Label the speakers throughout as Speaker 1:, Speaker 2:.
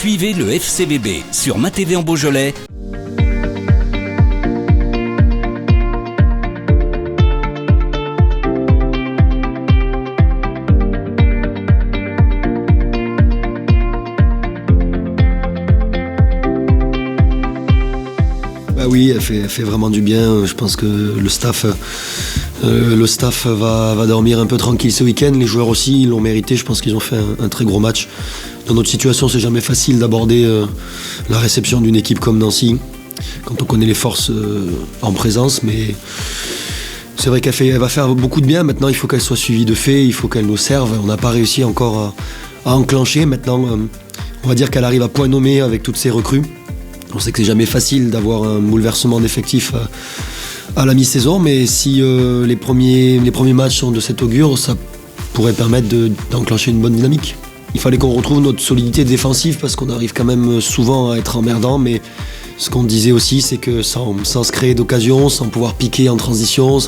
Speaker 1: Suivez le FCBB sur MaTV en Beaujolais.
Speaker 2: Oui, elle fait vraiment du bien. Je pense que le staff va dormir un peu tranquille ce week-end. Les joueurs aussi l'ont mérité. Je pense qu'ils ont fait un très gros match. Dans notre situation, c'est jamais facile d'aborder la réception d'une équipe comme Nancy quand on connaît les forces en présence. Mais c'est vrai qu'elle va faire beaucoup de bien. Maintenant, il faut qu'elle soit suivie de faits. Il faut qu'elle nous serve. On n'a pas réussi encore à enclencher. Maintenant, on va dire qu'elle arrive à point nommé avec toutes ses recrues. On sait que c'est jamais facile d'avoir un bouleversement d'effectifs à la mi-saison, mais si les premiers matchs sont de cet augure, ça pourrait permettre d'enclencher une bonne dynamique. Il fallait qu'on retrouve notre solidité défensive parce qu'on arrive quand même souvent à être emmerdant, mais ce qu'on disait aussi, c'est que sans se créer d'occasion, sans pouvoir piquer en transition,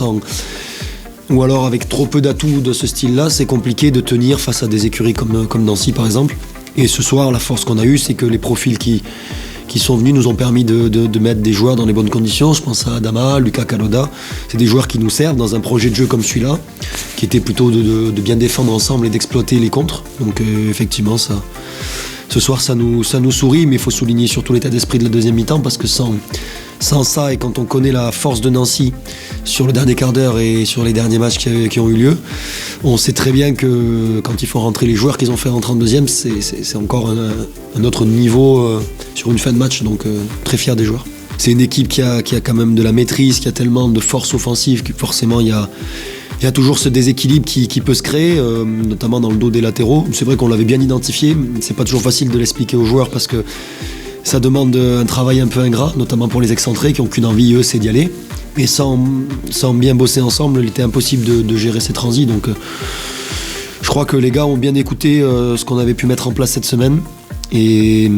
Speaker 2: ou alors avec trop peu d'atouts de ce style-là, c'est compliqué de tenir face à des écuries comme Nancy par exemple. Et ce soir, la force qu'on a eue, c'est que les profils qui sont venus nous ont permis de mettre des joueurs dans les bonnes conditions. Je pense à Adama, Lucas Kaloda. C'est des joueurs qui nous servent dans un projet de jeu comme celui-là, qui était plutôt de bien défendre ensemble et d'exploiter les contres. Donc effectivement, ce soir, ça nous sourit, mais il faut souligner surtout l'état d'esprit de la deuxième mi-temps, parce que sans ça, et quand on connaît la force de Nancy sur le dernier quart d'heure et sur les derniers matchs qui ont eu lieu, on sait très bien que quand il faut rentrer les joueurs qu'ils ont fait rentrer en deuxième, c'est encore un autre niveau sur une fin de match, donc très fier des joueurs. C'est une équipe qui a quand même de la maîtrise, qui a tellement de force offensive que forcément il y a toujours ce déséquilibre qui peut se créer, notamment dans le dos des latéraux. C'est vrai qu'on l'avait bien identifié, c'est pas toujours facile de l'expliquer aux joueurs parce que ça demande un travail un peu ingrat, notamment pour les excentrés qui n'ont qu'une envie, eux, c'est d'y aller. Et sans bien bosser ensemble, il était impossible de gérer ces transits. Donc je crois que les gars ont bien écouté ce qu'on avait pu mettre en place cette semaine. Et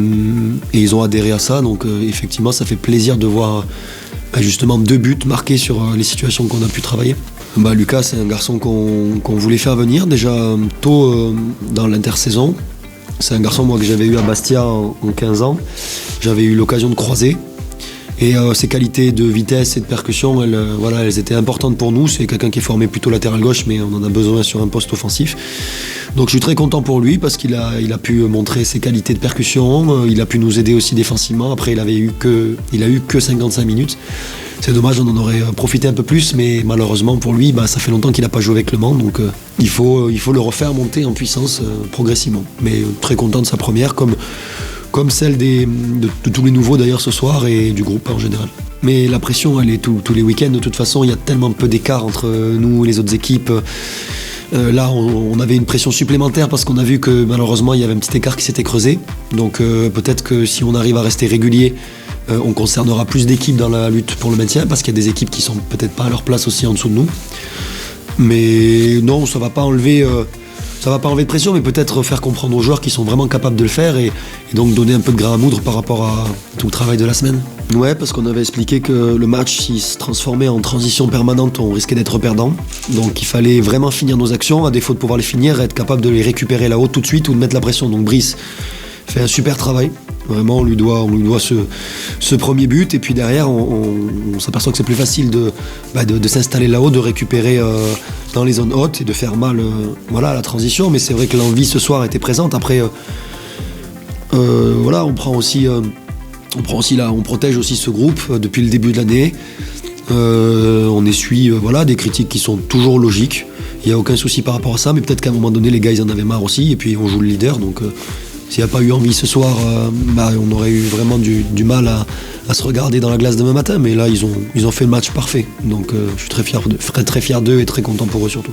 Speaker 2: ils ont adhéré à ça. Donc effectivement, ça fait plaisir de voir justement 2 buts marqués sur les situations qu'on a pu travailler. Lucas, c'est un garçon qu'on voulait faire venir déjà tôt dans l'intersaison. C'est un garçon moi, que j'avais eu à Bastia en 15 ans. J'avais eu l'occasion de croiser. Et ses qualités de vitesse et de percussion, elles étaient importantes pour nous. C'est quelqu'un qui est formé plutôt latéral gauche, mais on en a besoin sur un poste offensif. Donc je suis très content pour lui parce qu'il a pu montrer ses qualités de percussion. Il a pu nous aider aussi défensivement. Après, il a eu que 55 minutes. C'est dommage, on en aurait profité un peu plus, mais malheureusement pour lui, ça fait longtemps qu'il n'a pas joué avec Le Mans, donc il faut le refaire monter en puissance progressivement. Mais très content de sa première, comme celle de tous les nouveaux d'ailleurs ce soir et du groupe en général. Mais la pression, elle est tous les week-ends. De toute façon, il y a tellement peu d'écart entre nous et les autres équipes. Là, on avait une pression supplémentaire parce qu'on a vu que malheureusement, il y avait un petit écart qui s'était creusé. Donc peut-être que si on arrive à rester régulier, on concernera plus d'équipes dans la lutte pour le maintien parce qu'il y a des équipes qui sont peut-être pas à leur place aussi en dessous de nous. Mais non, ça va pas enlever de pression, mais peut-être faire comprendre aux joueurs qu'ils sont vraiment capables de le faire et donc donner un peu de grain à moudre par rapport à tout le travail de la semaine. Ouais, parce qu'on avait expliqué que le match, s'il se transformait en transition permanente, on risquait d'être perdant. Donc il fallait vraiment finir nos actions, à défaut de pouvoir les finir, être capable de les récupérer là-haut tout de suite ou de mettre la pression. Donc Brice fait un super travail. Vraiment, on lui doit ce premier but. Et puis derrière, on s'aperçoit que c'est plus facile de s'installer là-haut, de récupérer dans les zones hautes et de faire mal à la transition. Mais c'est vrai que l'envie ce soir était présente. Après, on protège aussi ce groupe depuis le début de l'année. On essuie des critiques qui sont toujours logiques. Il n'y a aucun souci par rapport à ça. Mais peut-être qu'à un moment donné, les gars, ils en avaient marre aussi. Et puis, on joue le leader. Donc s'il n'y a pas eu envie ce soir, on aurait eu vraiment du mal à se regarder dans la glace demain matin. Mais là, ils ont fait le match parfait. Donc je suis très fier d'eux et très content pour eux surtout.